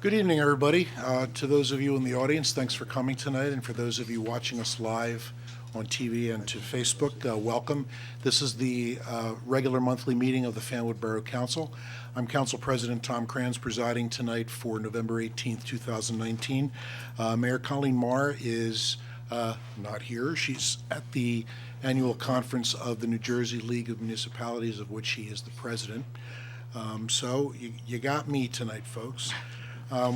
Good evening, everybody. To those of you in the audience, thanks for coming tonight, and for those of you watching us live on TV and to Facebook, welcome. This is the regular monthly meeting of the Fanwood Borough Council. I'm Council President Tom Kranz, presiding tonight for November 18th, 2019. Mayor Colleen Marr is not here. She's at the annual conference of the New Jersey League of Municipalities, of which she is the president. So you got me tonight, folks.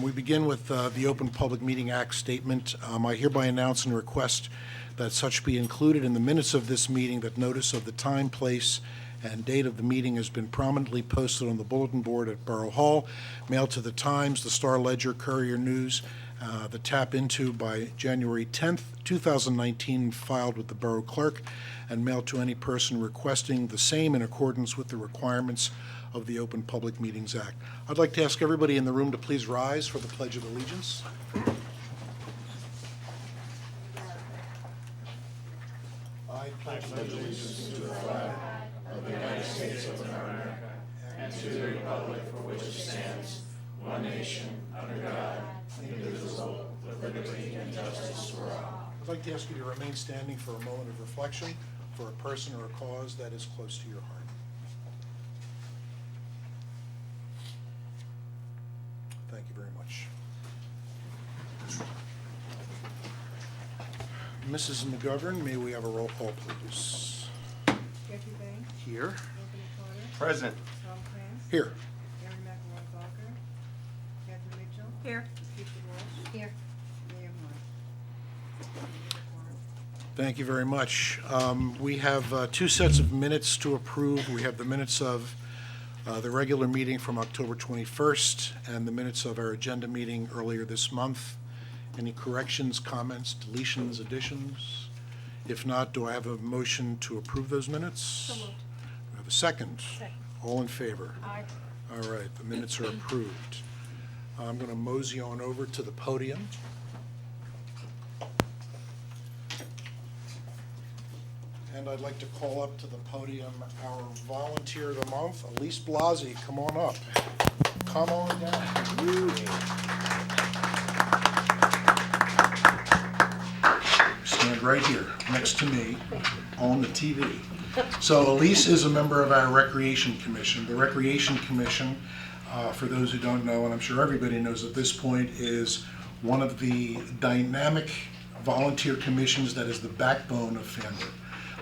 We begin with the Open Public Meeting Act statement. I hereby announce and request that such be included in the minutes of this meeting, that notice of the time, place, and date of the meeting has been prominently posted on the bulletin board at Borough Hall, mailed to the Times, the Star Ledger, Courier News, the Tap Into by January 10th, 2019, filed with the Borough Clerk, and mailed to any person requesting the same in accordance with the requirements of the Open Public Meetings Act. I'd like to ask everybody in the room to please rise for the Pledge of Allegiance. I pledge allegiance to the flag of the United States of America and to the republic for which it stands, one nation, under God, indivisible, with liberty and justice for all. I'd like to ask you to remain standing for a moment of reflection for a person or a cause that is close to your heart. Thank you very much. Mrs. McGovern, may we have a roll call, please? Jeffrey Banks, Here. Anthony Carter, Present. Tom Krantz, Here. Aaron McElroy-Balker, Catherine Mitchell. Here. Keisha Walsh. Here. Mayor Martin. Thank you very much. We have two sets of minutes to approve. We have the minutes of the regular meeting from October 21st and the minutes of our agenda meeting earlier this month. Any corrections, comments, deletions, additions? If not, do I have a motion to approve those minutes? So moved. Do I have a second? Second. All in favor? Aye. All right, the minutes are approved. I'm going to mosey on over to the podium. And I'd like to call up to the podium our volunteer of the month, Elise Blasi. Come on up. Come on down. Stand right here, next to me, on the TV. So Elise is a member of our Recreation Commission. The Recreation Commission, for those who don't know, and I'm sure everybody knows at this point, is one of the dynamic volunteer commissions that is the backbone of Fanwood.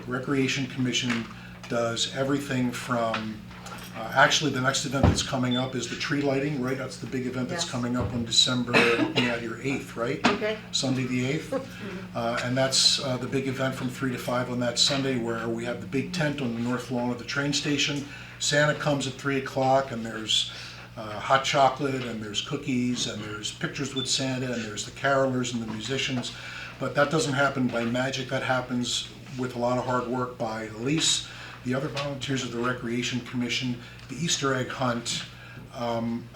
The Recreation Commission does everything from, actually the next event that's coming up is the tree lighting, right? That's the big event that's Yes. coming up on December, help me out here, 8th, right? Okay. Sunday the 8th. And that's the big event from 3 to 5 on that Sunday, where we have the big tent on the north lawn of the train station. Santa comes at 3 o'clock, and there's hot chocolate, and there's cookies, and there's pictures with Santa, and there's the carolers and the musicians. But that doesn't happen by magic. That happens with a lot of hard work by Elise, the other volunteers of the Recreation Commission, the Easter egg hunt,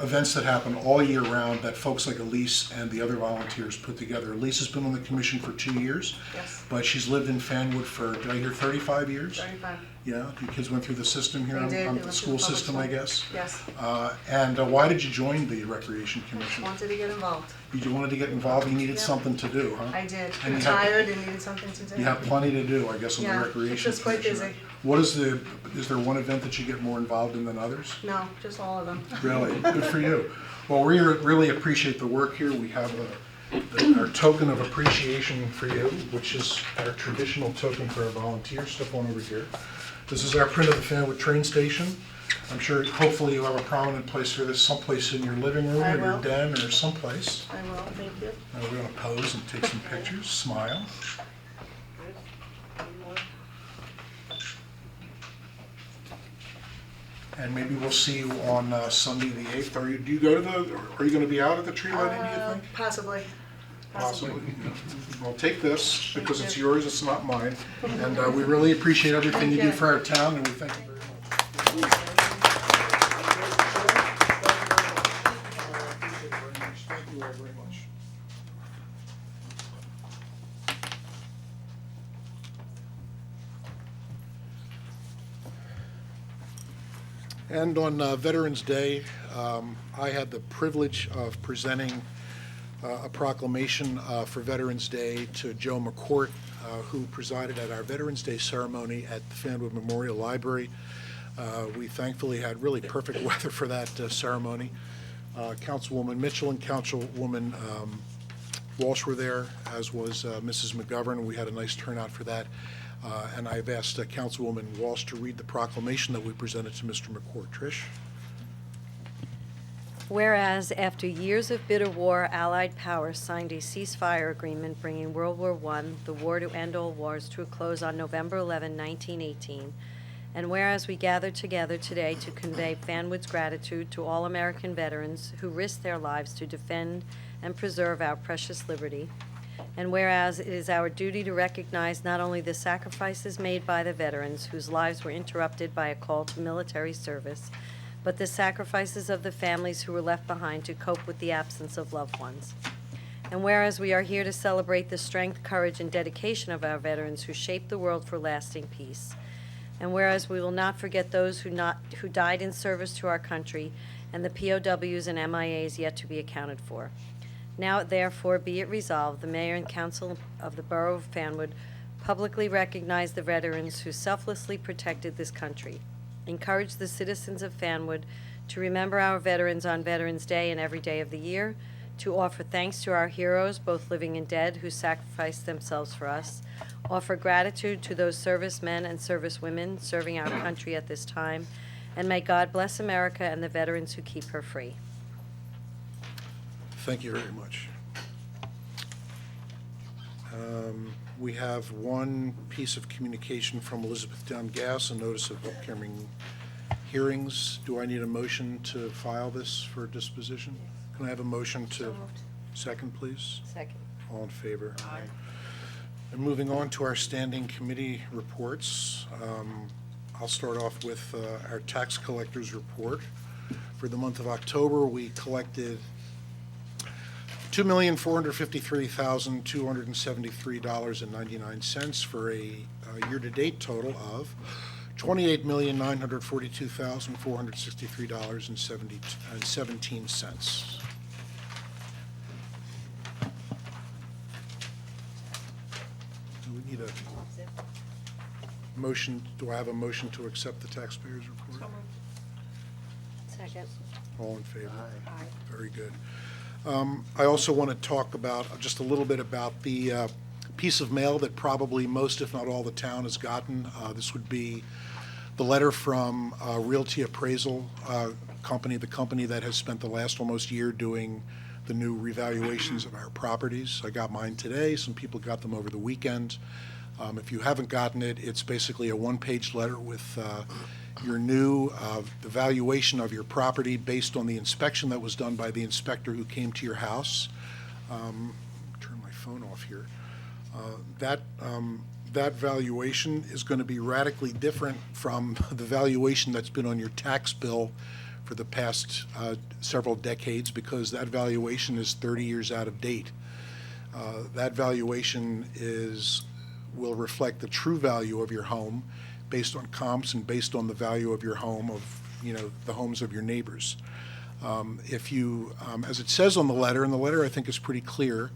events that happen all year round that folks like Elise and the other volunteers put together. Elise has been on the commission for 2 years. Yes. But she's lived in Fanwood for, did I hear 35 years? 35. Yeah, your kids went through the system here, They did. They the went through school the public system, I school. guess? Yes. And why did you join the Recreation Commission? Wanted to get involved. You wanted to get involved, you needed Yep. something to do, huh? I did. And you have- Retired and needed something to do. You have plenty to do, I guess, on the Yeah, Recreation it's just quite Commission. busy. What is there one event that you get more involved in than others? No, just all of them. Really? Good for you. Well, we really appreciate the work here. We have our token of appreciation for you, which is our traditional token for our volunteers. Step on over here. This is our print of the Fanwood train station. I'm sure, hopefully you have a prominent place for this, someplace in your living room I or your will. den or someplace. I will, thank you. We're going to pose and take some pictures, smile. And maybe we'll see you on Sunday the 8th. Are you going to be out at the tree lighting, do you think? Possibly. Possibly. Well, take this, because it's yours, it's not mine. And we really appreciate everything you do for our town, and we thank you very much. Thank you all very much. And on Veterans Day, I had the privilege of presenting a proclamation for Veterans Day to Joe McCourt, who presided at our Veterans Day ceremony at the Fanwood Memorial Library. We thankfully had really perfect weather for that ceremony. Councilwoman Mitchell and Councilwoman Walsh were there, as was Mrs. McGovern. We had a nice turnout for that. And I've asked Councilwoman Walsh to read the proclamation that we presented to Mr. McCourt. Trish? Whereas, after years of bitter war, Allied powers signed a ceasefire agreement bringing World War I, the war to end all wars, to a close on November 11, 1918. And whereas we gather together today to convey Fanwood's gratitude to all American veterans who risked their lives to defend and preserve our precious liberty. And whereas it is our duty to recognize not only the sacrifices made by the veterans whose lives were interrupted by a call to military service, but the sacrifices of the families who were left behind to cope with the absence of loved ones. And whereas we are here to celebrate the strength, courage, and dedication of our veterans who shaped the world for lasting peace. And whereas we will not forget those who died in service to our country and the POWs and MIAs yet to be accounted for. Now, therefore, be it resolved, the Mayor and Council of the Borough of Fanwood publicly recognize the veterans who selflessly protected this country. Encourage the citizens of Fanwood to remember our veterans on Veterans Day and every day of the year, to offer thanks to our heroes, both living and dead, who sacrificed themselves for us, offer gratitude to those servicemen and servicewomen serving our country at this time, and may God bless America and the veterans who keep her free. Thank you very much. We have one piece of communication from Elizabeth Down Gas, a notice of upcoming hearings. Do I need a motion to file this for disposition? Can I have a motion to? So moved. Second, please? Second. All in favor? Aye. And moving on to our standing committee reports, I'll start off with our tax collector's report. For the month of October, we collected $2,453,273.99 for a year-to-date total of $28,942,463.17. Do we need a motion? Do I have a motion to accept the taxpayers' report? Second. All in favor? Aye. Very good. I also want to talk about, just a little bit about the piece of mail that probably most, if not all, the town has gotten. This would be the letter from Realty Appraisal Company, the company that has spent the last almost year doing the new revaluations of our properties. I got mine today. Some people got them over the weekend. If you haven't gotten it, it's basically a one-page letter with your new the valuation of your property based on the inspection that was done by the inspector who came to your house. Turn my phone off here. That valuation is going to be radically different from the valuation that's been on your tax bill for the past several decades, because that valuation is 30 years out of date. That valuation will reflect the true value of your home based on comps and based on the value of your home, of the homes of your neighbors. If you, as it says on the letter, and the letter I think is pretty clear,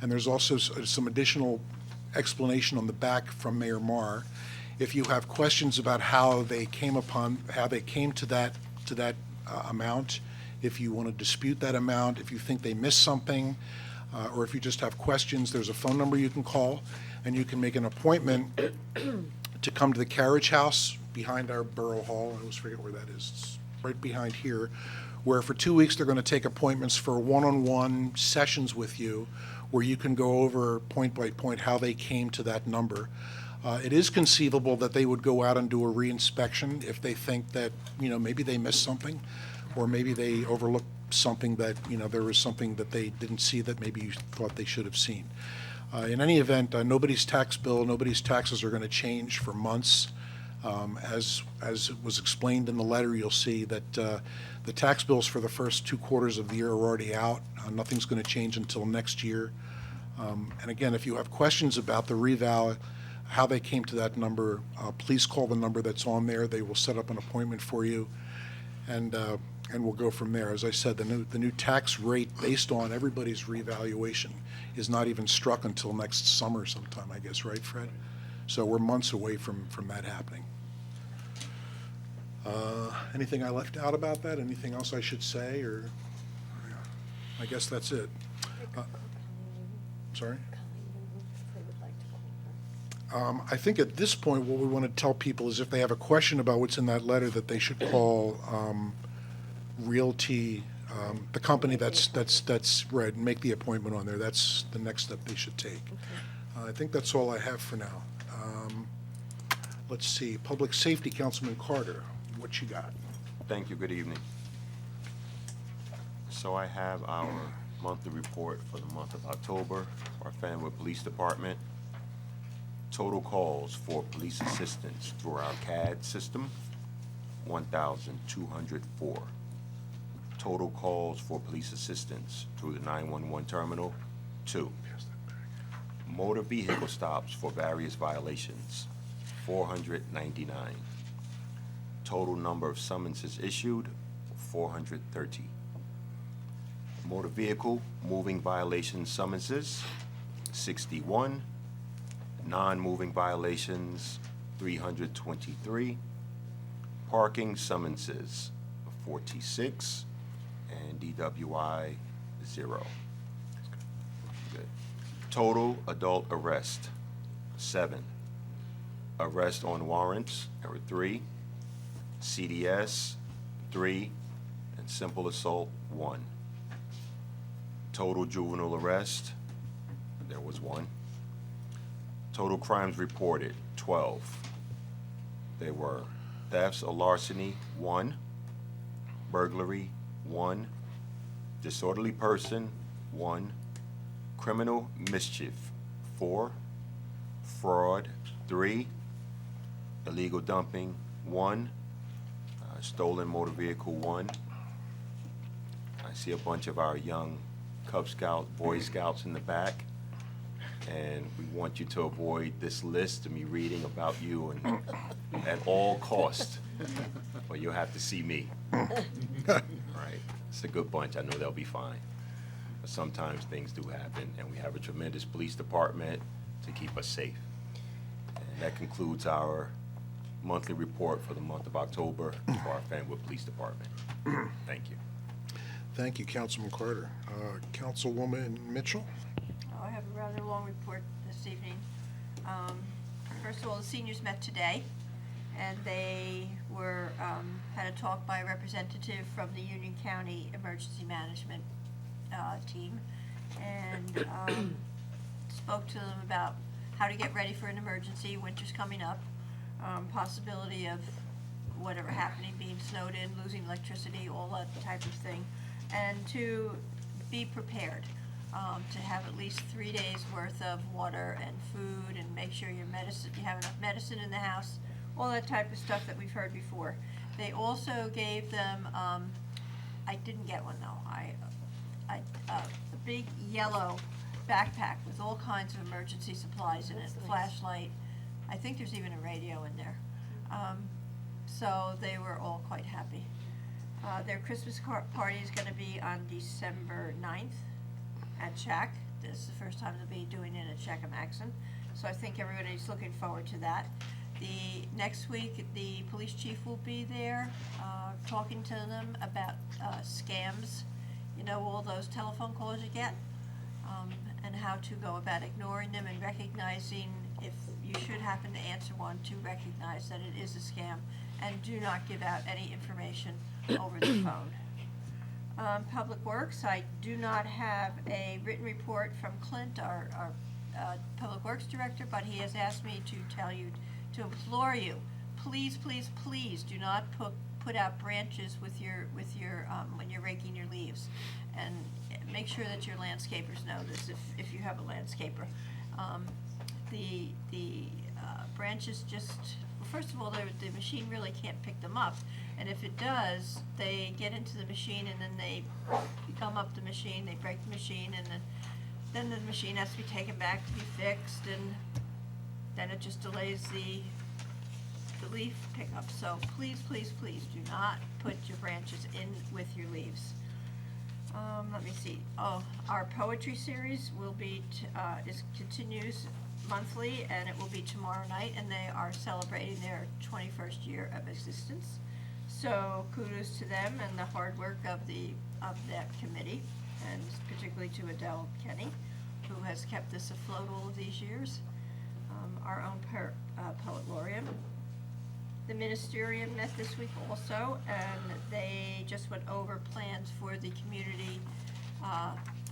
and there's also some additional explanation on the back from Mayor Marr. If you have questions about how they came to that amount, if you want to dispute that amount, if you think they missed something, or if you just have questions, there's a phone number you can call, and you can make an appointment to come to the Carriage House behind our Borough Hall. I always forget where that is. It's right behind here, where for 2 weeks they're going to take appointments for one-on-one sessions with you, where you can go over point by point how they came to that number. It is conceivable that they would go out and do a reinspection if they think that, maybe they missed something, or maybe they overlooked something that, there was something that they didn't see that maybe you thought they should have seen. In any event, nobody's taxes are going to change for months. As it was explained in the letter, you'll see that the tax bills for the first 2 quarters of the year are already out. Nothing's going to change until next year. And again, if you have questions about the reval, how they came to that number, please call the number that's on there. They will set up an appointment for you. And and we'll go from there. As I said, the new tax rate based on everybody's revaluation is not even struck until next summer sometime, I guess, right, Fred? So we're months away from that happening. Anything I left out about that? Anything else I should say, or I guess that's it. Sorry? I think at this point, what we want to tell people is if they have a question about what's in that letter, that they should call Realty, the company that's right, and make the appointment on there. That's the next step they should take. I think that's all I have for now. Let's see, Public Safety, Councilman Carter, what you got? Thank you. Good evening. So I have our monthly report for the month of October, our Fanwood Police Department. Total calls for police assistance through our CAD system, 1,204. Total calls for police assistance through the 911 terminal, 2. Motor vehicle stops for various violations, 499. Total number of summonses issued, 430. Motor vehicle moving violation summonses, 61. Non-moving violations, 323. Parking summonses, 46. And DWI, 0. Good. Total adult arrest, 7. Arrest on warrants, there were 3. CDS, 3. And simple assault, 1. Total juvenile arrest, there was 1. Total crimes reported, 12. They were thefts or larceny, 1. Burglary, 1. Disorderly person, 1. Criminal mischief, 4. Fraud, 3. Illegal dumping, 1. Stolen motor vehicle, 1. I see a bunch of our young Cub Scout, Boy Scouts in the back. And we want you to avoid this list of me reading about you and at all cost, or you'll have to see me. Right? It's a good bunch. I know they'll be fine. But sometimes things do happen, and we have a tremendous police department to keep us safe. And that concludes our monthly report for the month of October for our Fanwood Police Department. Thank you. Thank you, Councilman Carter. Councilwoman Mitchell? I have a rather long report this evening. First of all, the seniors met today, and they had a talk by a representative from the Union County Emergency Management team, and spoke to them about how to get ready for an emergency. Winter's coming up, possibility of whatever happening, being snowed in, losing electricity, all that type of thing, and to be prepared. To have at least 3 days worth of water and food, and make sure you have enough medicine in the house, all that type of stuff that we've heard before. They also gave them, I didn't get one though, a big yellow backpack with all kinds of emergency supplies in it, flashlight. I think there's even a radio in there. So they were all quite happy. Their Christmas party is gonna be on December 9th. At Shack. This is the first time they'll be doing it at Shack-a-Maxon. So I think everybody's looking forward to that. The next week, the police chief will be there, talking to them about scams. You know, all those telephone calls you get, and how to go about ignoring them and recognizing if you should happen to answer one, to recognize that it is a scam, and do not give out any information over the phone. Public Works, I do not have a written report from Clint, our Public Works Director, but he has asked me to tell you, to implore you, please, please, please do not put out branches with your when you're raking your leaves. And make sure that your landscapers know this if you have a landscaper. The branches just, well, first of all, the machine really can't pick them up. And if it does, they get into the machine and then they gum up the machine, they break the machine, and then the machine has to be taken back to be fixed, and then it just delays the leaf pickup. So please, please, please do not put your branches in with your leaves. Let me see. Oh, our poetry series will be, continues monthly, and it will be tomorrow night, and they are celebrating their 21st year of existence. So kudos to them and the hard work of that committee, and particularly to Adele Kenny, who has kept this afloat all of these years. Our own poet laureate. The ministerium met this week also, and they just went over plans for the community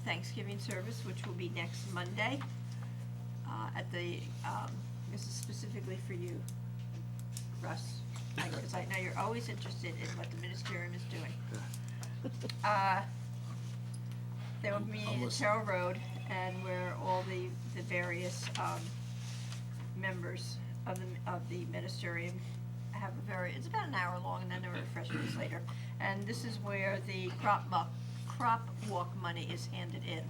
Thanksgiving service, which will be next Monday at the, this is specifically for you, Russ, because I know you're always interested in what the ministerium is doing. They will be in Terrell Road, and where all the various members of the ministerium have it's about an hour long, and then there are refreshments later. And this is where the crop walk money is handed in.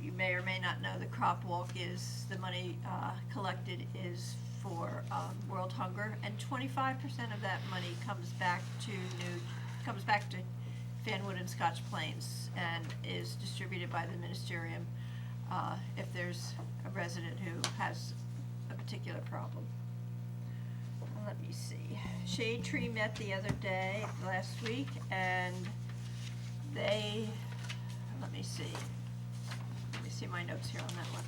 You may or may not know the crop walk is, the money collected is for World Hunger, and 25% of that money comes back to Fanwood and Scotch Plains, and is distributed by the ministerium if there's a resident who has a particular problem. Let me see. Shade Tree met the other day, last week, and they, let me see my notes here on that one.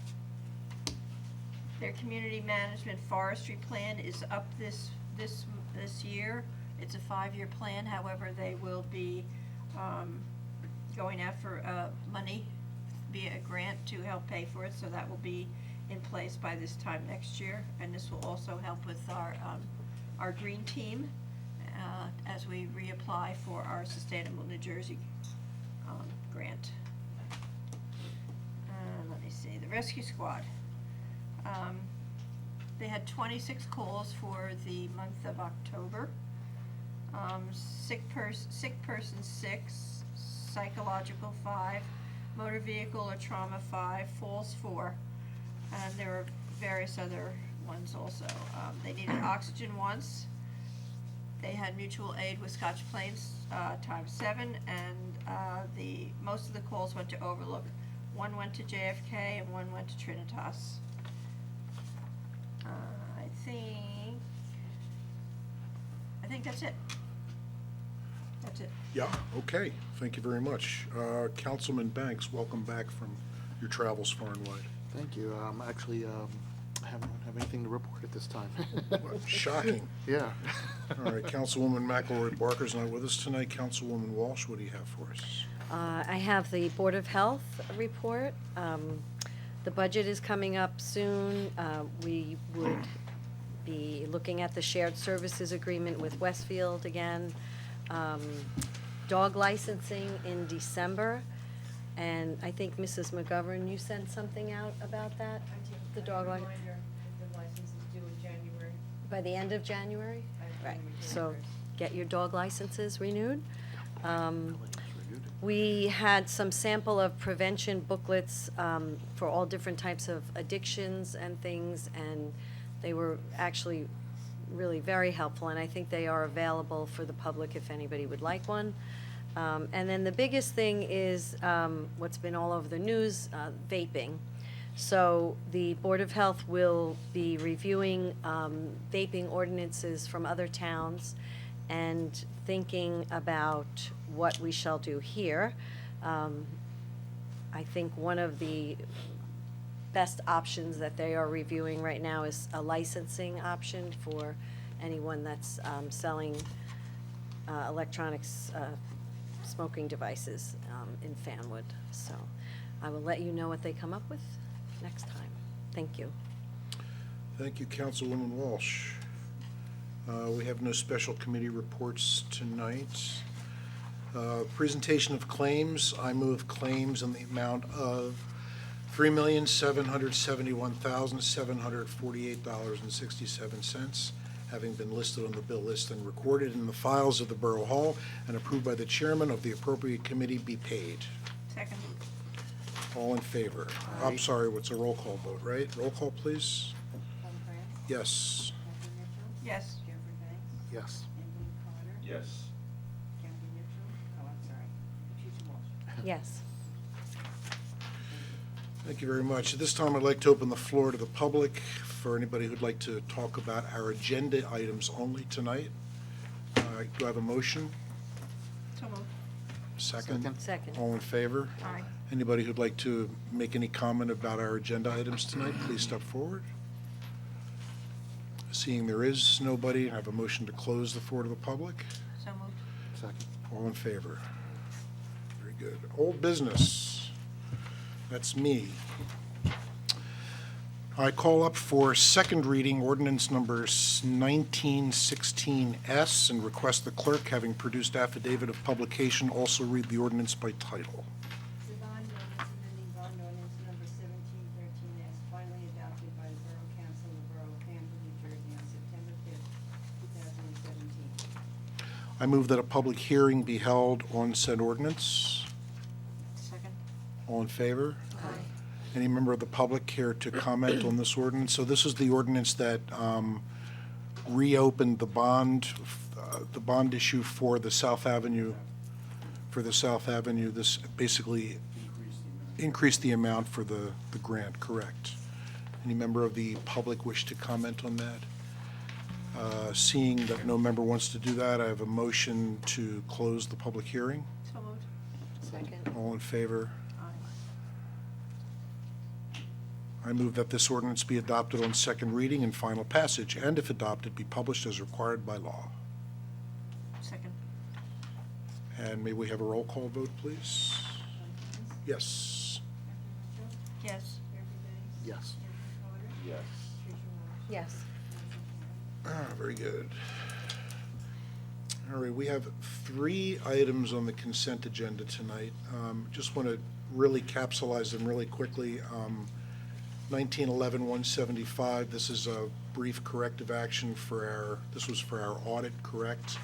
Their community management forestry plan is up this year. It's a 5-year plan, however, they will be going out for money via a grant to help pay for it, so that will be in place by this time next year. And this will also help with our green team as we reapply for our Sustainable New Jersey grant. Let me see, the rescue squad. They had 26 calls for the month of October. Sick person 6, psychological 5, motor vehicle or trauma 5, falls 4, and there were various other ones also. They needed oxygen once. They had mutual aid with Scotch Plains times 7, and most of the calls went to Overlook. 1 went to JFK and 1 went to Trinitas. I think that's it. That's it. Yeah, okay, thank you very much. Councilman Banks, welcome back from your travels far and wide. Thank you. Actually, I don't have anything to report at this time. What, shocking. Yeah. All right, Councilwoman McElroy Barker's not with us tonight. Councilwoman Walsh, what do you have for us? I have the Board of Health report. The budget is coming up soon. We would be looking at the shared services agreement with Westfield again. Dog licensing in December. And I think Mrs. McGovern, you sent something out about that? The dog license? The license is due in January. By the end of January? By Right, January so 21st. get your dog licenses renewed. We had some sample of prevention booklets for all different types of addictions and things, and they were actually really very helpful, and I think they are available for the public if anybody would like one. And then the biggest thing is what's been all over the news, vaping. So the Board of Health will be reviewing vaping ordinances from other towns and thinking about what we shall do here. I think one of the best options that they are reviewing right now is a licensing option for anyone that's selling electronics smoking devices in Fanwood. So I will let you know what they come up with next time. Thank you. Thank you, Councilwoman Walsh. We have no special committee reports tonight. Presentation of claims. I move claims in the amount of $3,771,748.67, having been listed on the bill list and recorded in the files of the Borough Hall and approved by the chairman of the appropriate committee, be paid. Second. All in favor? I'm sorry, what's a roll call vote, right? Roll call, please. Yes. Yes. Jeffrey Banks, Yes. Anthony Carter, Yes. Kathy Mitchell, oh, I'm sorry, Patricia Walsh. Yes. Thank you very much. At this time, I'd like to open the floor to the public for anybody who'd like to talk about our agenda items only tonight. Do I have a motion? So moved. Second? Second. All in favor? Aye. Anybody who'd like to make any comment about our agenda items tonight, please step forward. Seeing there is nobody, I have a motion to close the floor to the public. So moved. Second. All in favor? Very good. Old business. That's me. I call up for second reading ordinance number 1916S and request the clerk, having produced affidavit of publication, also read the ordinance by title. The bond ordinance amending bond ordinance number 1713 as finally adopted by the Borough Council of the Borough of Fanwood, New Jersey on September 5th, 2017. I move that a public hearing be held on said ordinance. Second. All in favor? Aye. Any member of the public care to comment on this ordinance? So this is the ordinance that reopened the bond issue for the South Avenue, This basically increased the amount for the grant, correct? Any member of the public wish to comment on that? Seeing that no member wants to do that, I have a motion to close the public hearing. So moved. Second. All in favor? Aye. I move that this ordinance be adopted on second reading and final passage, and if adopted, be published as required by law. Second. And may we have a roll call vote, please? John Franz, Yes. Catherine Mitchell, Yes. Jeffrey Banks, Yes. Anthony Carter, Yes. Patricia Walsh. Yes. Very good. All right, we have 3 items on the consent agenda tonight. Just want to really capsulize them really quickly. 1911-175, this is a brief corrective action this was for our audit, correct?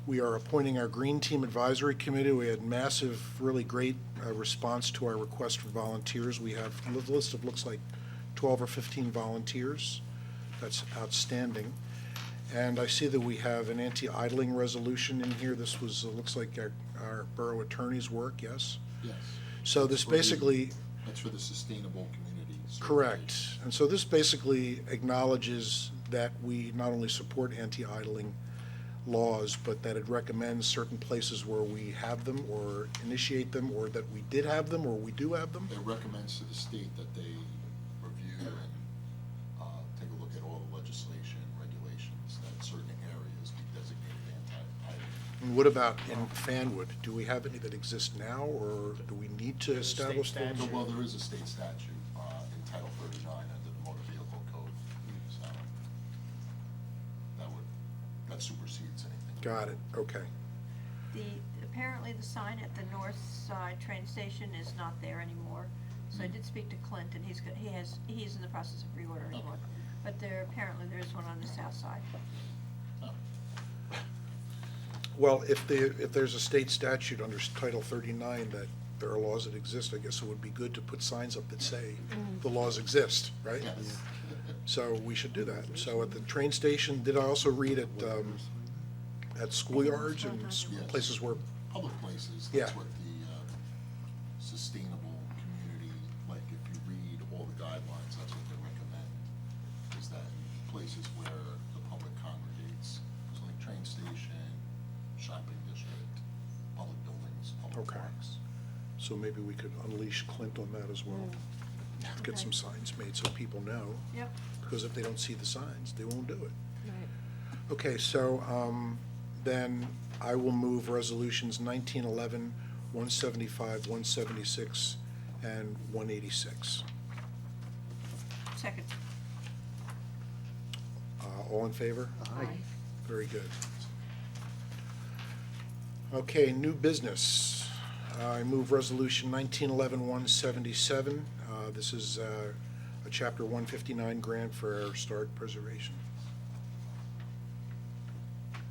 We are appointing our Green Team Advisory Committee. We had massive, really great response to our request for volunteers. We have a list of, looks like 12 or 15 volunteers. That's outstanding. And I see that we have an anti-idling resolution in here. This was, looks like our borough attorney's work, yes? Yes. So this For the- basically, That's for the sustainable community. correct. And so this basically acknowledges that we not only support anti-idling laws, but that it recommends certain places where we have them or initiate them, or that we did have them or we do have them. It recommends to the state that they review and take a look at all the legislation, regulations, that certain areas be designated anti-idling. And what about in Fanwood? Do we have any that exist now, or do we need to establish those? Well, there is a state statute in Title 39 under the Motor Vehicle Code, so that supersedes anything. Got it, okay. Apparently the sign at the north side train station is not there anymore. So I did speak to Clint, and he's in the process of reordering Okay. one. But apparently there is one on the south side. Oh. Well, if there's a state statute under Title 39 that there are laws that exist, I guess it would be good to put signs up that say the laws exist, right? Yes. So we should do that. So at the train station, did I also read at schoolyards and Yes. places where, Public places, Yeah. that's what the sustainable community, like if you read all the guidelines, that's what they recommend, is that places where the public congregates, so like train station, shopping district, public buildings, public Okay. parks. so maybe we could unleash Clint on that as well. Get some signs made so people know, Yep. because if they don't see the signs, they won't do it. Right. Okay, so then I will move resolutions 1911, 175, 176, and 186. Second. All in favor? Aye. Very good. Okay, new business. I move resolution 1911, 177. This is a Chapter 159 grant for our historic preservation.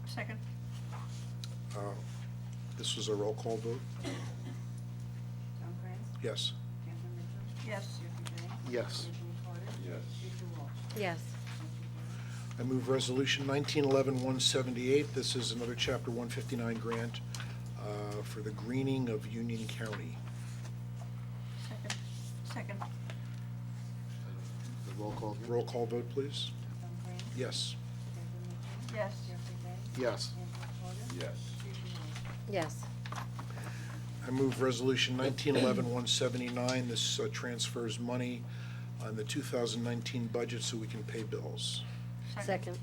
Second. This was a roll call vote? John Franz, Yes. Catherine Mitchell, Yes. Jeffrey Banks. Yes. Anthony Carter. Yes. Patricia Walsh. Yes. I move Resolution 1911-178. This is another Chapter 159 grant for the greening of Union County. Second. The roll call again? Roll call vote, please. Tom Green? Yes. Deborah Mitchell? Yes. Jeffrey Day? Yes. Anthony Carter? Yes. Teresa Harms? Yes. I move Resolution 1911-179. This transfers money on the 2019 budget so we can pay bills. Second.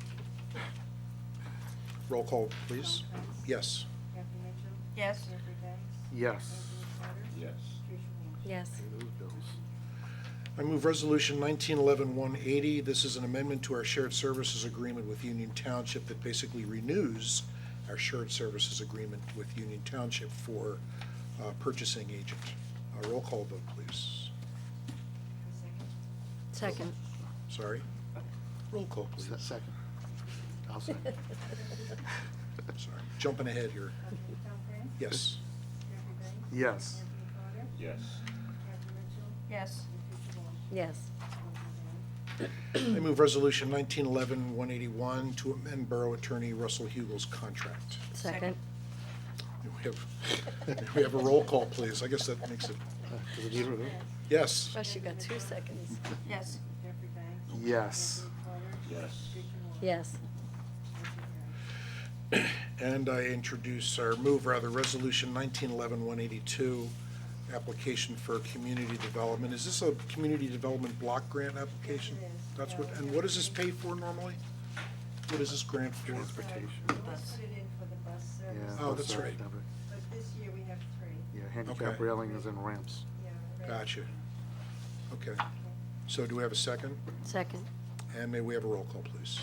Roll call, please. Tom Prince? Yes. Jeffrey Mitchell? Yes. Jeffrey Day? Yes. Anthony Carter? Yes. Teresa Harms? Yes. Pay those bills. I move Resolution 1911-180. This is an amendment to our shared services agreement with Union Township that basically renews our shared services agreement with Union Township for purchasing agent. Roll call vote, please. Second. Second. Sorry. Roll call, Is please. that second? I'll second. Sorry. Jumping ahead here. Tom Green? Yes. Jeffrey Day? Yes. Anthony Carter? Yes. Jeffrey Mitchell? Yes. And Teresa Harms? Yes. Motion carries. I move Resolution 1911-181 to amend Borough Attorney Russell Hugel's contract. Second. We have a roll call, please. I guess that makes it, Does it need a vote? yes. Rush, you got 2 seconds. Yes. Jeffrey Banks? Yes. Anthony Carter? Yes. Teresa Harms? Yes. Motion carries. And I introduce, or move rather, Resolution 1911-182, application for community development. Is this a community development block grant application? Yes, it is. That's what, and what does this pay for normally? What is this grant for? Transportation. We always put it in for the bus Yeah. service, Oh, bus that's service, right. yeah, but this year we have 3. Yeah, handicap Okay. railings and ramps. Yeah. Gotcha. Okay. So do we have a second? Second. And may we have a roll call, please?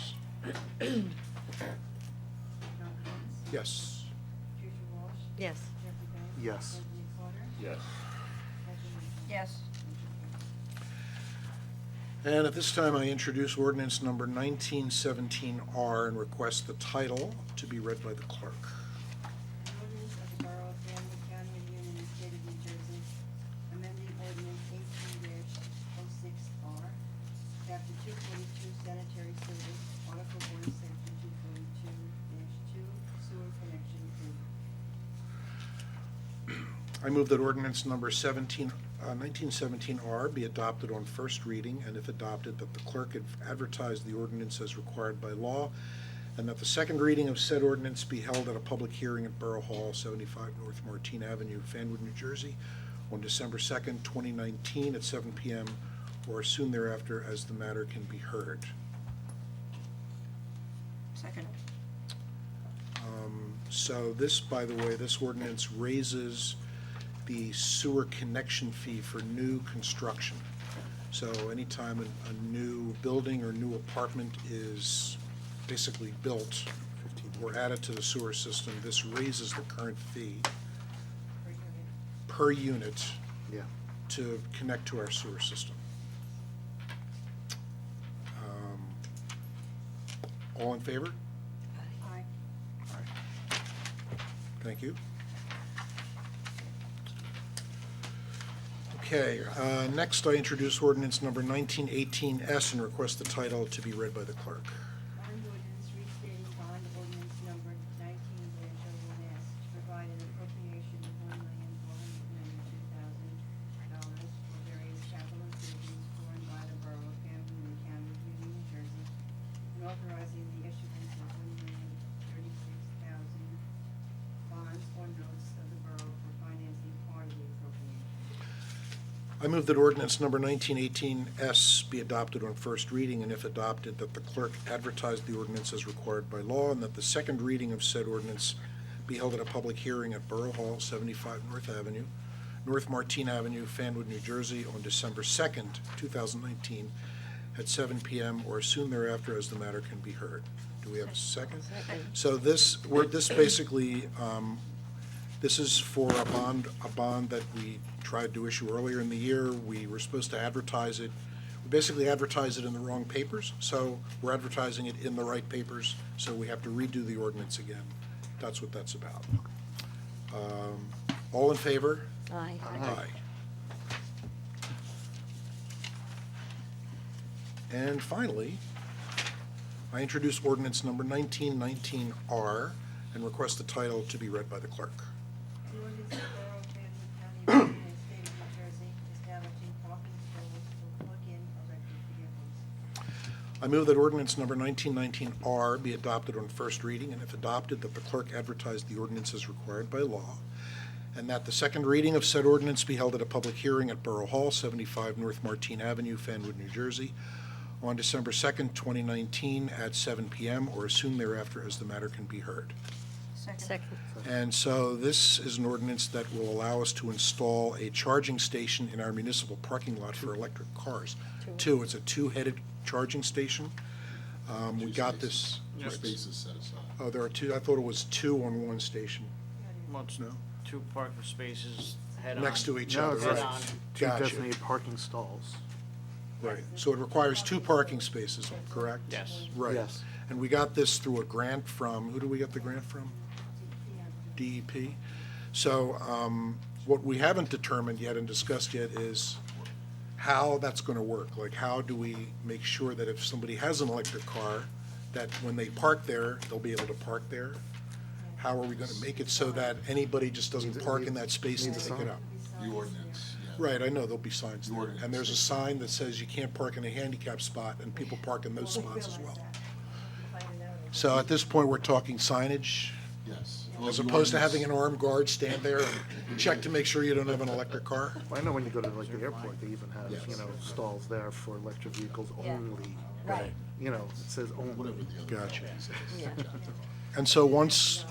Tom Prince? Yes. Teresa Walsh? Yes. Jeffrey Banks? Yes. Anthony Carter? Yes. Jeffrey Mitchell? Yes. And at this time, I introduce ordinance number 1917R and request the title to be read by the clerk. An ordinance of the Borough of Fanwood, County of Union, and State of New Jersey, amending ordinance 18-06R, chapter 242 sanitary sewers, article 1, section 242-2, sewer connection fee. I move that ordinance number 1917R be adopted on first reading, and if adopted, that the clerk advertise the ordinance as required by law, and that the second reading of said ordinance be held at a public hearing at Borough Hall, 75 North Martine Avenue, Fanwood, New Jersey, on December 2nd, 2019, at 7 p.m., or soon thereafter, as the matter can be heard. Second. So this, by the way, this ordinance raises the sewer connection fee for new construction. So anytime a new building or new apartment is basically built or added to the sewer system, this raises the current fee per unit Yeah. to connect to our sewer system. All in favor? Aye. Thank you. Okay, next I introduce ordinance number 1918S and request the title to be read by the clerk. Bond ordinance restating bond ordinance number 19-01S to provide an appropriation of $1,492,000 for various capital improvements for and by the Borough of Fanwood in the County of Union, New Jersey, and authorizing the issuance of $1,036,000 bonds or notes of the borough for financing part of the appropriation. I move that ordinance number 1918S be adopted on first reading, and if adopted, that the clerk advertise the ordinance as required by law, and that the second reading of said ordinance be held at a public hearing at Borough Hall, 75 North Martine Avenue, Fanwood, New Jersey, on December 2nd, 2019, at 7 p.m. or soon thereafter, as the matter can be heard. Do we have a second? Second. So this basically, this is for a bond that we tried to issue earlier in the year. We were supposed to advertise it. We basically advertised it in the wrong papers, so we're advertising it in the right papers, so we have to redo the ordinance again. That's what that's about. All in favor? Aye. And finally, I introduce ordinance number 1919R and request the title to be read by the clerk. The ordinance of Borough of Fanwood, County of Bergen, and State of New Jersey, establishing parking stalls for plug-in electric vehicles. I move that ordinance number 1919R be adopted on first reading, and if adopted, that the clerk advertise the ordinance as required by law, and that the second reading of said ordinance be held at a public hearing at Borough Hall, 75 North Martine Avenue, Fanwood, New Jersey, on December 2nd, 2019, at 7 p.m. or as soon thereafter as the matter can be heard. Second. And so this is an ordinance that will allow us to install a charging station in our municipal parking lot for electric cars. Two, it's a two-headed charging station. We got this, Two spaces set aside. oh, there are two, I thought it was two on one station. Well, it's No? two parking spaces head on. Next to each No, other, it's Head right? on. two Gotcha. designated parking stalls. Right, so it requires two parking spaces, correct? Yes. Right. Yes. And we got this through a grant from, who do we get the grant from? DEP. So what we haven't determined yet and discussed yet is how that's going to work. Like, how do we make sure that if somebody has an electric car, that when they park there, they'll be able to park there? How are we going to make it so that anybody just doesn't park in that space and Needs a pick it sign. up? The ordinance, yeah. Right, I know, there'll be signs The there. ordinance And there's a says- sign that says you can't park in a handicap spot, and people park in those spots as well. So at this point, we're talking signage, Yes. Well, as the opposed to ordinance- having an armed guard stand there and check to make sure you don't have an electric car? I know when you go to like the airport, they even have, Yes. you know, stalls there for electric vehicles Yeah. only. Right. You know, it says only. Whatever the other Gotcha. says. Yeah. And so once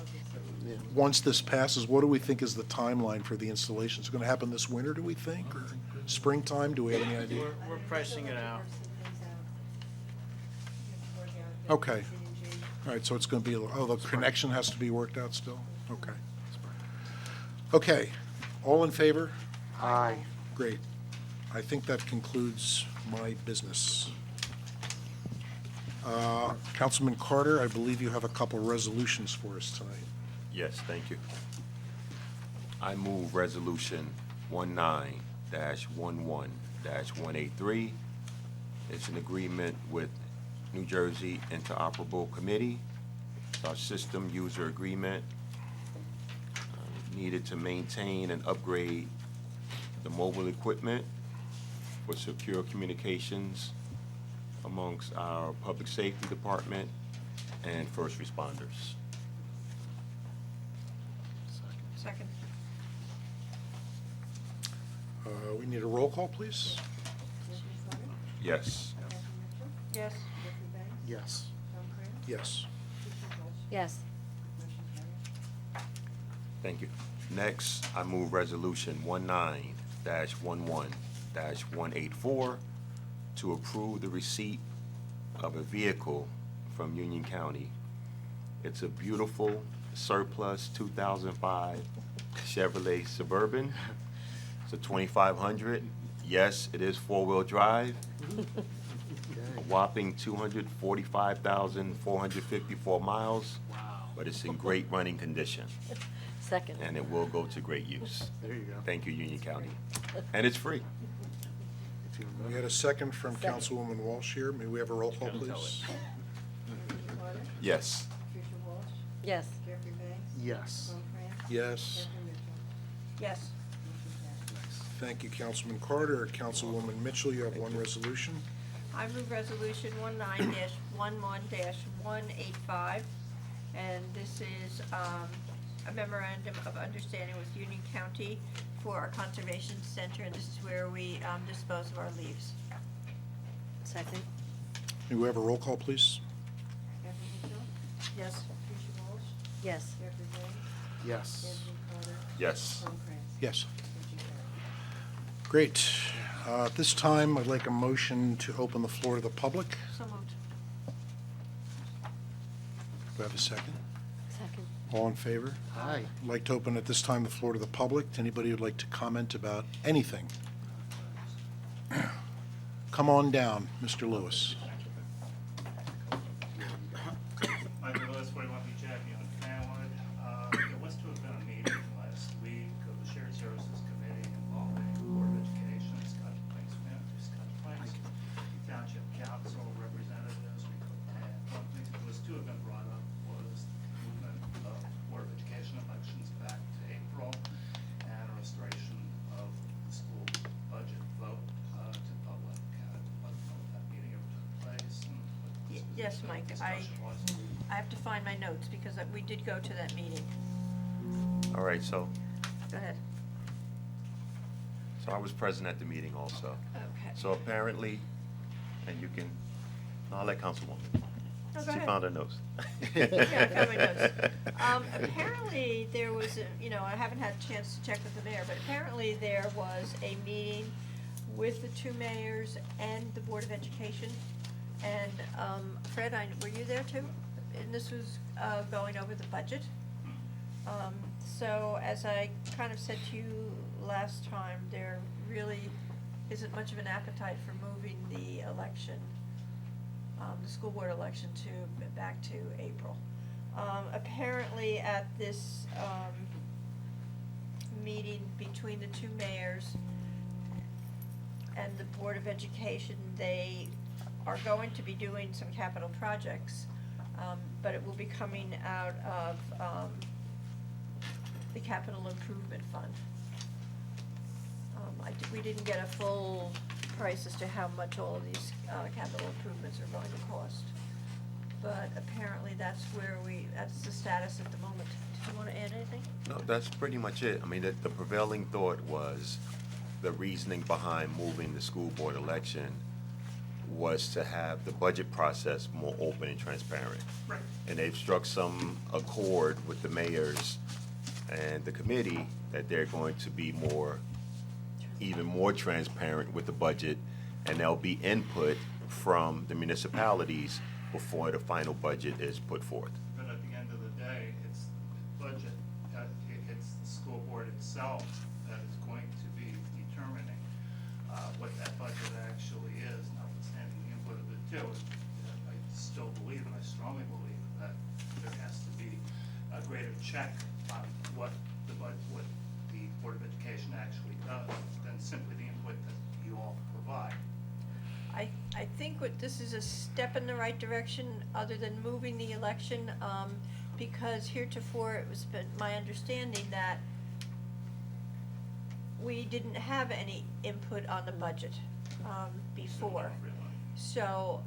this passes, what do we think is the timeline for the installation? Is it gonna happen this winter, do we think, or springtime? Do we have any idea? We're pricing it out. Okay. All right, so it's gonna be, the connection has to be worked out still? Okay. Okay, all in favor? Aye. Great. I think that concludes my business. Councilman Carter, I believe you have a couple resolutions for us tonight. Yes, thank you. I move Resolution 19-11-183. It's an agreement with New Jersey Interoperable Committee. It's our system user agreement needed to maintain and upgrade the mobile equipment for secure communications amongst our public safety department and first responders. Second. We need a roll call, please? Yes. Yes. Yes. Yes. Yes. Thank you. Next, I move Resolution 19-11-184 to approve the receipt of a vehicle from Union County. It's a beautiful surplus 2005 Chevrolet Suburban. It's a 2500. Yes, it is four-wheel drive. A whopping 245,454 miles. But it's in great running condition, Second. and it will go to great use. There you go. Thank you, Union County. And it's free. It's even We better. had a second from Second. Councilwoman Walsh here. May we have a roll call, please? Yes. Tricia Walsh, Yes. Jeffrey Banks, Yes. Tom France, Yes. Catherine Mitchell, Yes. motion carries. Thank you, Councilman Carter. Councilwoman Mitchell, you have one resolution. I move Resolution 19-11-185, and this is a memorandum of understanding with Union County for our conservation center, and this is where we dispose of our leaves. Second. May we have a roll call, please? Catherine Mitchell, Yes. Tricia Walsh, Yes. Jeffrey Banks, Yes. Anthony Carter, Yes. Tom France, Yes. motion carries. Great. At this time, I'd like a motion to open the floor to the public. So moved. Do I have a second? Second. All in favor? Aye. I'd like to open at this time the floor to the public. Anybody who'd like to comment about anything? Come on down, Mr. Lewis. Michael Lewis, 41 Beach Avenue in Fanwood. There was to have been a meeting last week of the Shared Services Committee involving Board of Education, Scott Plains, Township Council, Yes, Mike, discussion was. I have to find my notes because we did go to that meeting. All right, so Go ahead. I was present at the meeting also. Okay. So apparently, and you can, I'll let Councilwoman. No, go She ahead. found her notes. Yeah, I found my notes. Apparently, there was, I haven't had a chance to check with the mayor, but apparently there was a meeting with the two mayors and the Board of Education. And, Fred, were you there too? And this was, going over the budget. So as I kind of said to you last time, there really isn't much of an appetite for moving the election, the school board election back to April. Apparently at this, meeting between the two mayors and the Board of Education, they are going to be doing some capital projects, but it will be coming out of, the capital improvement fund. We didn't get a full price as to how much all of these, capital improvements are going to cost. But apparently that's that's the status at the moment. Do you wanna add anything? No, that's pretty much it. I mean, the prevailing thought was, the reasoning behind moving the school board election was to have the budget process more open and transparent. Right. And they've struck some accord with the mayors and the committee that they're going to be even more transparent with the budget, and there'll be input from the municipalities before the final budget is put forth. But at the end of the day, it's the budget, it's the school board itself that is going to be determining what that budget actually is, notwithstanding the input of the two. I still believe, and I strongly believe, that there has to be a greater check on what the Board of Education actually does than simply the input that you all provide. I think this is a step in the right direction, other than moving the election, because heretofore it was been my understanding that we didn't have any input on the budget, before. Really. So,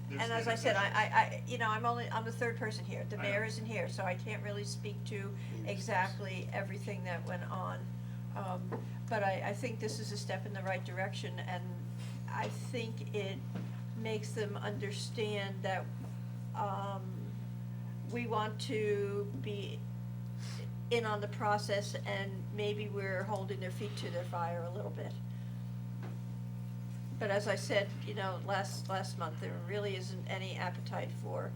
There's and as I said, I'm the third person here, the I mayor know. isn't here, so I can't really speak to exactly everything that went on. But I think this is a step in the right direction, and I think it makes them understand that, we want to be in on the process, and maybe we're holding their feet to their fire a little bit. But as I said, last month, there really isn't any appetite for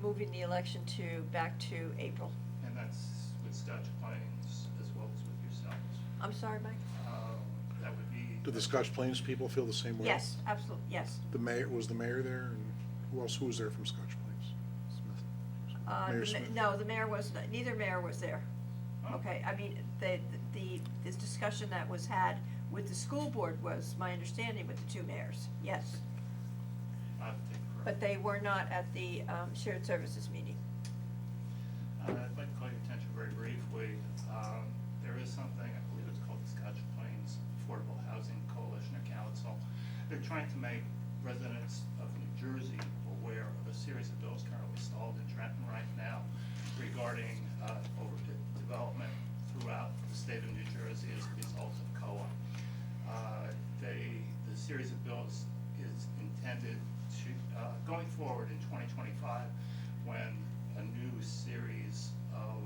moving the election back to April. And that's with Scotch Plains as well as with yourselves. I'm sorry, Mike? That would be. Do the Scotch Plains people feel the same way? Yes, absolutely, yes. Was the mayor there, and who was there from Scotch Plains? Mayor Smith. No, the mayor neither mayor was there. Oh. Okay, I mean, this discussion that was had with the school board was my understanding with the two mayors, yes. I'll have to take it. But they were not at the, shared services meeting. I'd like to call your attention very briefly. There is something, I believe it's called the Scotch Plains Affordable Housing Coalition or Council. They're trying to make residents of New Jersey aware of a series of bills currently stalled in Trenton right now regarding development throughout the state of New Jersey as a result of COA. The series of bills is intended to, going forward in 2025, when a new series of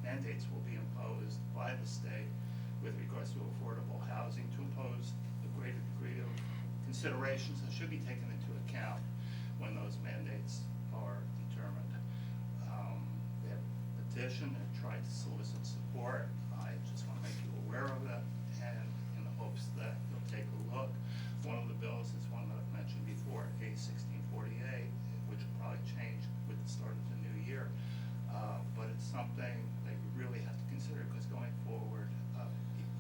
mandates will be imposed by the state with regards to affordable housing, to impose a greater degree of considerations that should be taken into account when those mandates are determined. They have a petition and tried to solicit support. I just want to make you aware of that, and in the hopes that you'll take a look. One of the bills is one that I've mentioned before, A 1648, which will probably change with the start of the new year. But it's something that you really have to consider, because going forward,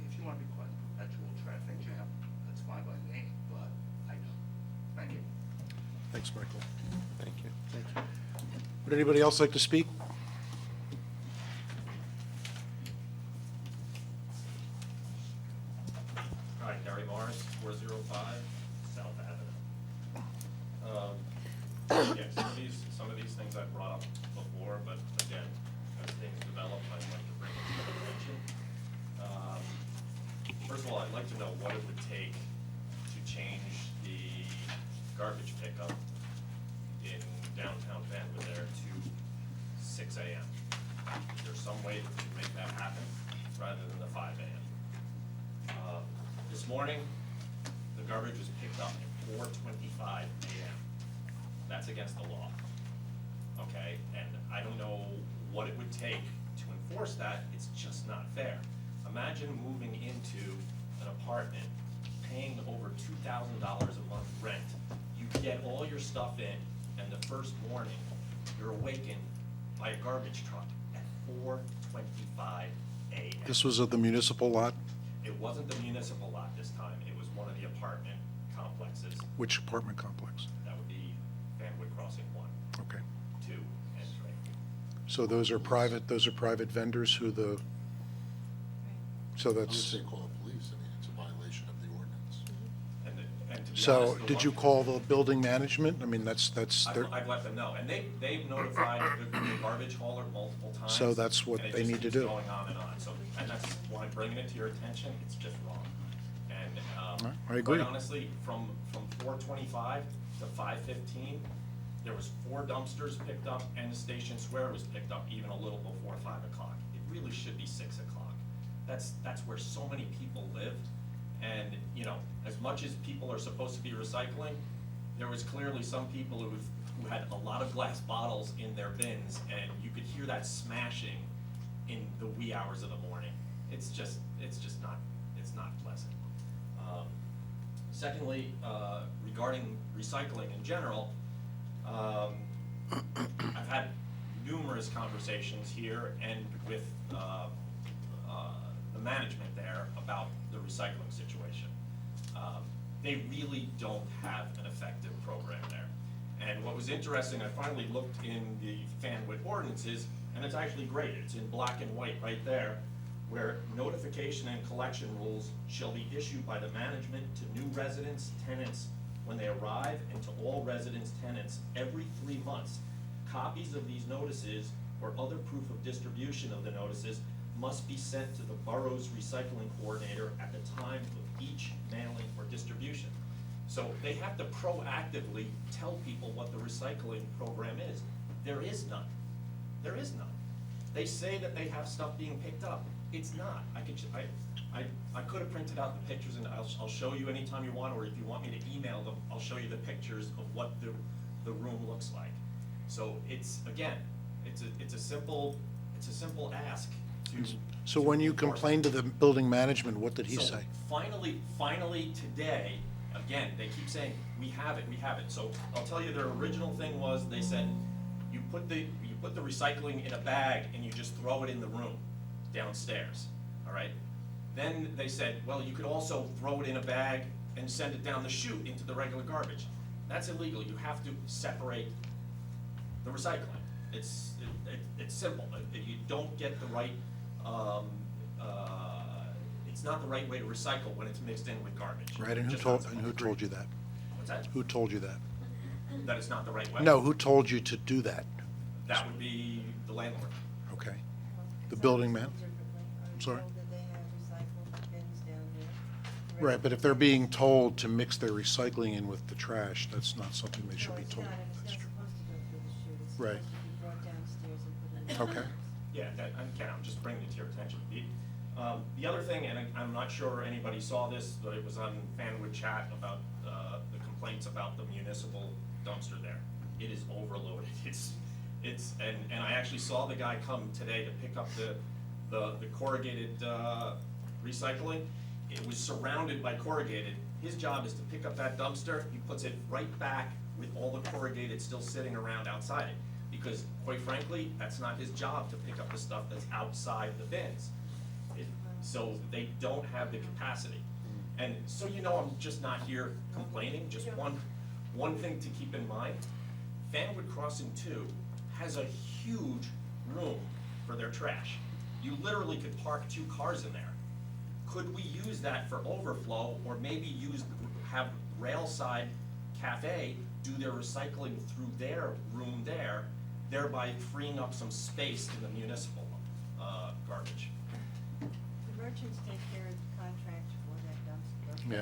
if you want to be caught in perpetual traffic jam, that's fine by me, but I don't. Thank you. Thanks, Michael. Thank you. Would anybody else like to speak? Hi, Gary Morris, 405 South Avenue. to know what it would take to change the garbage pickup in downtown Fanwood there to 6 AM. Is there some way to make that happen rather than the 5 AM? This morning, the garbage was picked up at 4:25 AM. That's against the law, okay? And I don't know what it would take to enforce that, it's just not fair. Imagine moving into an apartment, paying over $2,000 a month rent. You get all your stuff in, and the first morning, you're awakened by a garbage truck at 4:25 AM. This was at the municipal lot? It wasn't the municipal lot this time, it was one of the apartment complexes. Which apartment complex? That would be Fanwood Crossing 1, Okay. 2, and 3. So those are private vendors who so I would that's, say call the police, I mean, it's a violation of the ordinance. And to be so honest, the did you one- call the building management? I mean, that's, I've let them know, and they've notified the garbage hauler multiple times. So that's what and it they just need to keeps do. Going on and on, so, and that's why I'm bringing it to your attention, it's just wrong. And, I agree. quite honestly, from 4:25 to 5:15, there was 4 dumpsters picked up, and the Station Square was picked up even a little before 5 o'clock. It really should be 6 o'clock. That's where so many people live, and, you know, as much as people are supposed to be recycling, there was clearly some people who had a lot of glass bottles in their bins, and you could hear that smashing in the wee hours of the morning. It's just not, it's not pleasant. Secondly, regarding recycling in general, I've had numerous conversations here and with the management there about the recycling situation. They really don't have an effective program there. And what was interesting, I finally looked in the Fanwood ordinances, and it's actually great. It's in black and white right there, where notification and collection rules shall be issued by the management to new residents, tenants, when they arrive, and to all residents, tenants, every 3 months. Copies of these notices or other proof of distribution of the notices must be sent to the borough's recycling coordinator at the time of each mailing or distribution. So they have to proactively tell people what the recycling program is. There is none. There is none. They say that they have stuff being picked up. It's not. I could have printed out the pictures, and I'll show you anytime you want, or if you want me to email them, I'll show you the pictures of what the room looks like. So it's, again, it's a simple ask to. so when you complained to the building management, what did he So say? finally today, again, they keep saying, we have it. So I'll tell you, their original thing was, they said, you put the recycling in a bag and you just throw it in the room downstairs, all right? Then they said, well, you could also throw it in a bag and send it down the chute into the regular garbage. That's illegal. You have to separate the recycling. It's simple. You don't get the right, it's not the right way to recycle when it's mixed in with garbage. Right, and who Just told not you that? What's that? Who told you that? That it's not the right way? No, who told you to do that? That would be the landlord. Okay. The building man? I'm sorry? That they have recyclable bins down there. Right, but if they're being told to mix their recycling in with the trash, that's not something they should No, be it's told. not, and That's it's true. not supposed to go through the chute. It's Right. supposed to be brought downstairs and put in. Okay. Yeah, I'm just bringing it to your attention. The other thing, and I'm not sure anybody saw this, but it was on Fanwood chat about the complaints about the municipal dumpster there. It is overloaded. And I actually saw the guy come today to pick up the corrugated recycling. It was surrounded by corrugated. His job is to pick up that dumpster, he puts it right back with all the corrugated still sitting around outside it. Because quite frankly, that's not his job to pick up the stuff that's outside the bins. So they don't have the capacity. And so you know I'm just not here complaining, just one thing to keep in mind. Fanwood Crossing 2 has a huge room for their trash. You literally could park 2 cars in there. Could we use that for overflow, or maybe have Railside Cafe do their recycling through their room there, thereby freeing up some space in the municipal garbage? The merchants take care of the contract for that dumpster. Yeah.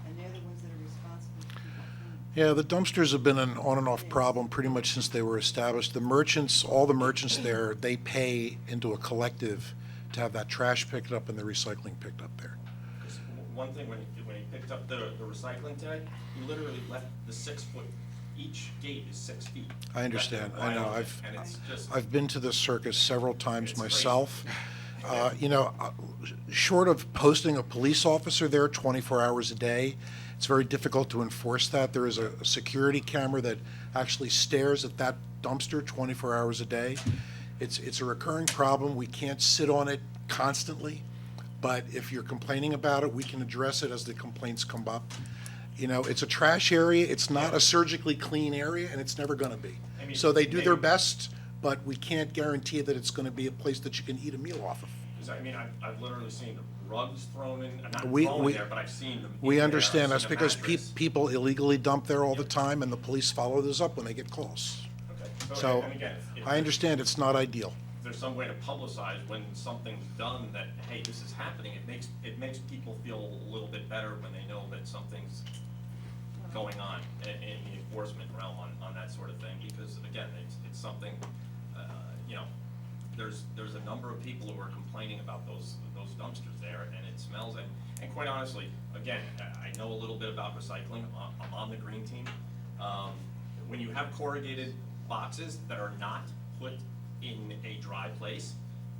And they're the ones that are responsible for people cleaning. Yeah, the dumpsters have been an on and off problem pretty much since they were established. The merchants, all the merchants there, they pay into a collective to have that trash picked up and the recycling picked up there. 'Cause one thing, when he picked up the recycling today, he literally left the 6 foot, each gate is 6 feet. I understand. That's I know. wide open, and it's just. I've been to this circus several times It's crazy. myself. Short of posting a police officer there 24 hours a day, it's very difficult to enforce that. There is a security camera that actually stares at that dumpster 24 hours a day. It's a recurring problem. We can't sit on it constantly, but if you're complaining about it, we can address it as the complaints come up. It's a trash area. It's not a surgically clean area, and it's never going to be. I mean, So they do their maybe- best, but we can't guarantee that it's going to be a place that you can eat a meal off of. 'Cause I mean, I've literally seen rugs thrown in, not We- thrown we- in there, but I've seen them. We in there. understand I've that's seen a because mattress. people illegally dump there all the Yep. time, and the police follow those up when they get calls. Okay. So, and again, if I understand it's not ideal. there's some way to publicize when something's done that, hey, this is happening, it makes people feel a little bit better when they know that something's going on in the enforcement realm on that sort of thing, because again, it's something, there's a number of people who are complaining about those dumpsters there, and it smells, and quite honestly, again, I know a little bit about recycling, I'm on the green team. When you have corrugated boxes that are not put in a dry place,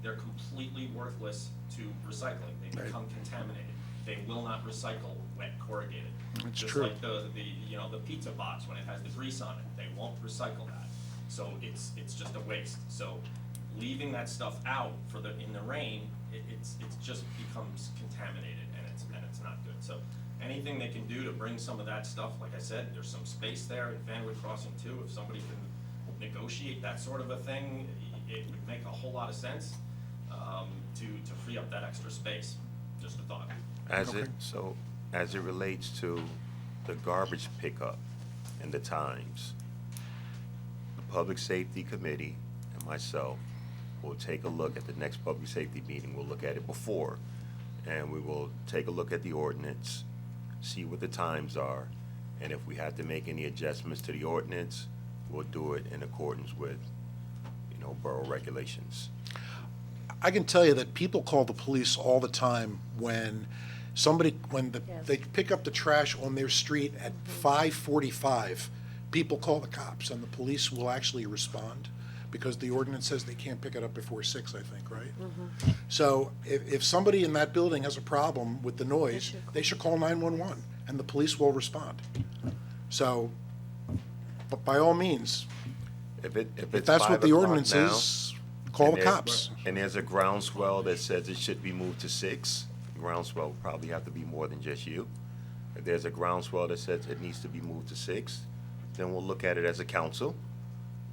they're completely worthless to recycling. They Right. become contaminated. They will not recycle wet corrugated. That's Just true. like the pizza box, when it has the grease on it, they won't recycle that. So it's just a waste. So leaving that stuff out in the rain, it's just becomes contaminated, and it's not good. So anything they can do to bring some of that stuff, like I said, there's some space there in Fanwood Crossing too. If somebody can negotiate that sort of a thing, it would make a whole lot of sense to free up that extra space. Just a thought. As Okay. it relates to the garbage pickup and the times, the Public Safety Committee and myself will take a look at the next public safety meeting. We'll look at it before, and we will take a look at the ordinance, see what the times are, and if we have to make any adjustments to the ordinance, we'll do it in accordance with, borough regulations. I can tell you that people call the police all the time when Yes. they pick up the trash on their street at 5:45. People call the cops, and the police will actually respond, because the ordinance says they can't pick it up before 6, I think, right? So if somebody in that building has a problem with the noise, they should call 911, and the police will respond. So, but by all means, If if it's that's 5 what the o'clock ordinance now, is, call the and there- cops. And there's a groundswell that says it should be moved to 6. Groundswell would probably have to be more than just you. If there's a groundswell that says it needs to be moved to 6, then we'll look at it as a council,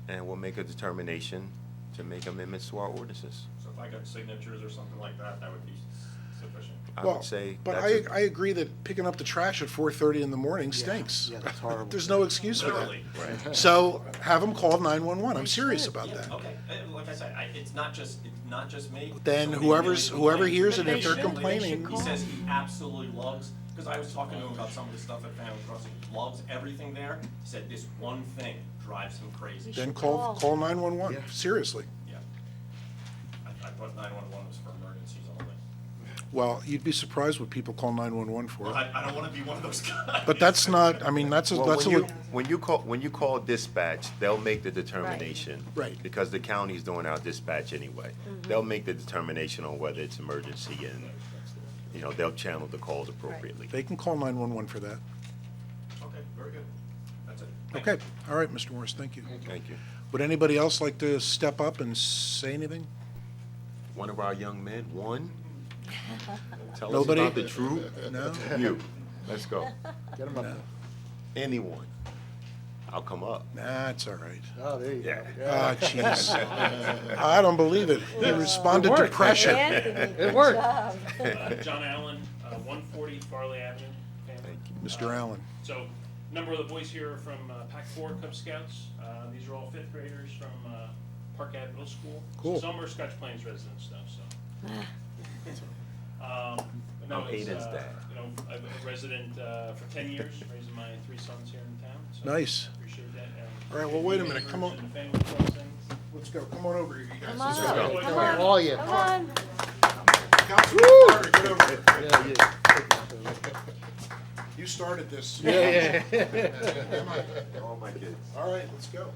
and we'll make a determination to make amendments to our ordinances. So if I got signatures or something like that, that would be sufficient. I Well, would say but that's I agree that picking up the trash at 4:30 in the morning stinks. yeah, that's horrible. There's no excuse for that. Literally. So have them call 911. I'm serious about Yeah, that. okay, like I said, it's not just me. Then Somebody whoever really hears complains. it, if they're They should complaining, He says he absolutely loves, because I was talking to him about some of the stuff at Fanwood Crossing, he loves everything there. He said this one thing drives him crazy. then should call call. 911. Yeah. Seriously. Yeah. I thought 911 was for emergencies only. Well, you'd be surprised what people call 911 for. Well, I don't want to be one of those guys. But that's not, I mean, that's a, Well, that's a, when you call dispatch, they'll make the determination. Right. Because the county's doing our dispatch anyway. They'll make the determination on whether it's emergency, and, they'll channel the calls appropriately. they can call 911 for that. Okay, very good. That's it. Thank you. Okay, all right, Mr. Morris, thank you. Thank you. Would anybody else like to step up and say anything? One of our young men, one. Tell Nobody? us about the truth. No? You. Let's go. Get them up there. Anyone. I'll come up. Nah, it's all right. Oh, there you go. Yeah. Ah, jeez. I don't believe it. He responded to worked. pressure. Anthony, good worked. job. John Allen, 140 Farley Avenue. Thank you. Mr. Allen. So, a number of the boys here are from Pac 4 Cub Scouts. These are all fifth graders from Park Ave Middle School. Cool. Some are Scotch Plains residents though, so. No. I'm Aiden's dad. You know, I'm a resident for 10 years, raising my 3 sons here in town. So Nice. I appreciate that. All right, well, wait a minute, come on. And the family crossings. Let's go. Come on over here, you guys. Come Let's on, go. come on. Oh, yeah. Come on. Councilman Carter, get over here. Yeah, yeah. You started this. Yeah, Come on. All my kids. All right, let's go.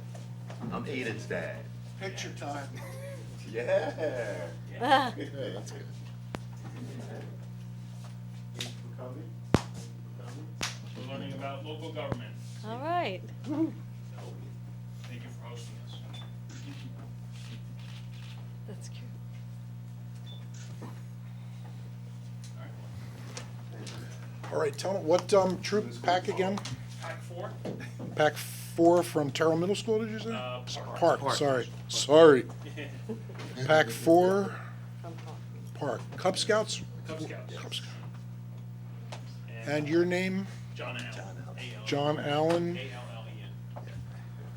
I'm Aiden's dad. Picture time. Yeah. Hey, that's good. We're learning about local government. All right. Thank you for hosting us. That's cute. All right, tell me, what troop pack again? Pack 4. Pack 4 from Terrell Middle School, did you say? Park. Sorry. Pack 4, From Paul. Park. Cub Scouts? Cub Scouts. Cub Scouts. And your name? John Allen. A-L- John Allen. A-L-L-E-N.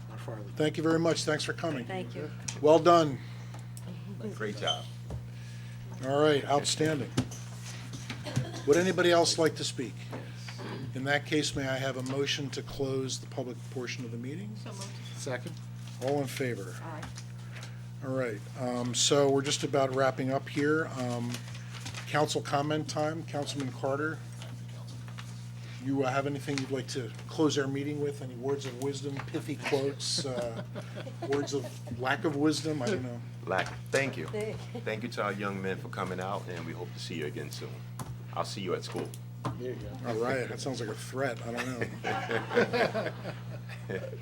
Not far. Thank you very much. Thanks for coming. Thank you. Well done. Great job. All right, outstanding. Would anybody else like to speak? In that case, may I have a motion to close the public portion of the meeting? So moved. Second? All in favor? Aye. All right, so we're just about wrapping up here. Council comment time, Councilman Carter. You have anything you'd like to close our meeting with? Any words of wisdom, pithy quotes, words of lack of wisdom? I don't know. Thank you. Thank you to our young men for coming out, and we hope to see you again soon. I'll see you at school. There you go. All right, that sounds like a threat. I don't know.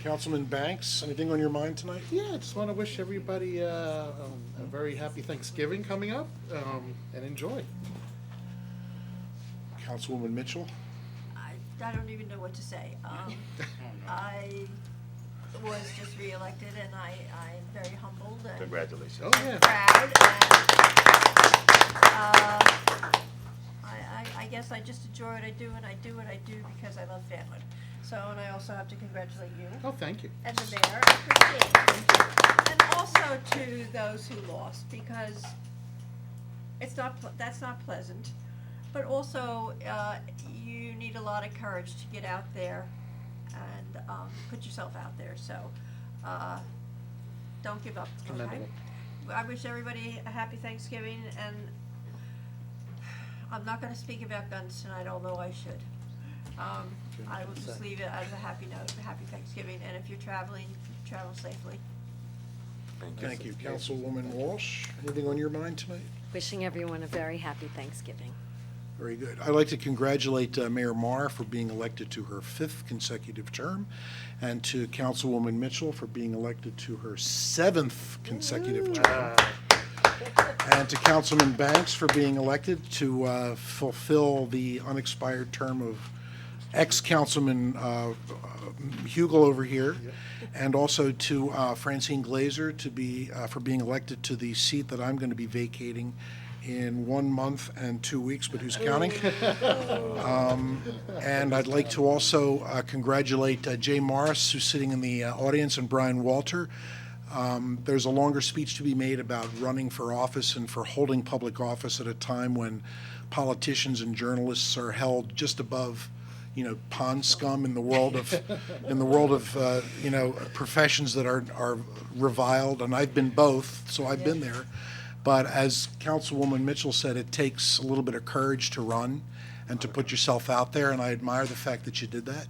Councilman Banks, anything on your mind tonight? Yeah, I just want to wish everybody a very happy Thanksgiving coming up, and enjoy. Councilwoman Mitchell? I don't even know what to say. I was just reelected and I'm very humbled and Congratulations. Oh, yeah. proud. And, I guess I just enjoy what I do and I do what I do because I love Fanwood. So, and I also have to congratulate you Oh, thank you. and the mayor and Christine. And also to those who lost because it's not, that's not pleasant. But also, you need a lot of courage to get out there and put yourself out there. So, don't give up. Okay? Commendable. I wish everybody a happy Thanksgiving, and I'm not going to speak about guns tonight, although I should. I will just leave it as a happy note, a happy Thanksgiving, and if you're traveling, travel safely. Thank you. Councilwoman Walsh, anything on your mind tonight? Wishing everyone a very happy Thanksgiving. Very good. I'd like to congratulate Mayor Marr for being elected to her 5th consecutive term, and to Councilwoman Mitchell for being elected to her 7th consecutive term, and to Councilman Banks for being elected to fulfill the unexpired term of ex-Councilman Hugel over here, and also to Francine Glazer to be for being elected to the seat that I'm going to be vacating in 1 month and 2 weeks, but who's counting? And I'd like to also congratulate Jay Morris, who's sitting in the audience, and Brian Walter. There's a longer speech to be made about running for office and for holding public office at a time when politicians and journalists are held just above, pond scum in the world of, professions that are reviled, and I've been both, so I've been there. But as Councilwoman Mitchell said, it takes a little bit of courage to run and to put yourself out there, and I admire the fact that you did that.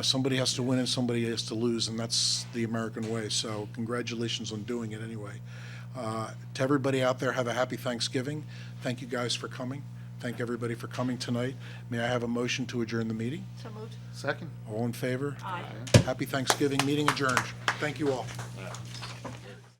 Somebody has to win and somebody has to lose, and that's the American way, so congratulations on doing it anyway. To everybody out there, have a happy Thanksgiving. Thank you guys for coming. Thank everybody for coming tonight. May I have a motion to adjourn the meeting? So moved. Second? All in favor? Aye. Happy Thanksgiving. Meeting adjourned. Thank you all.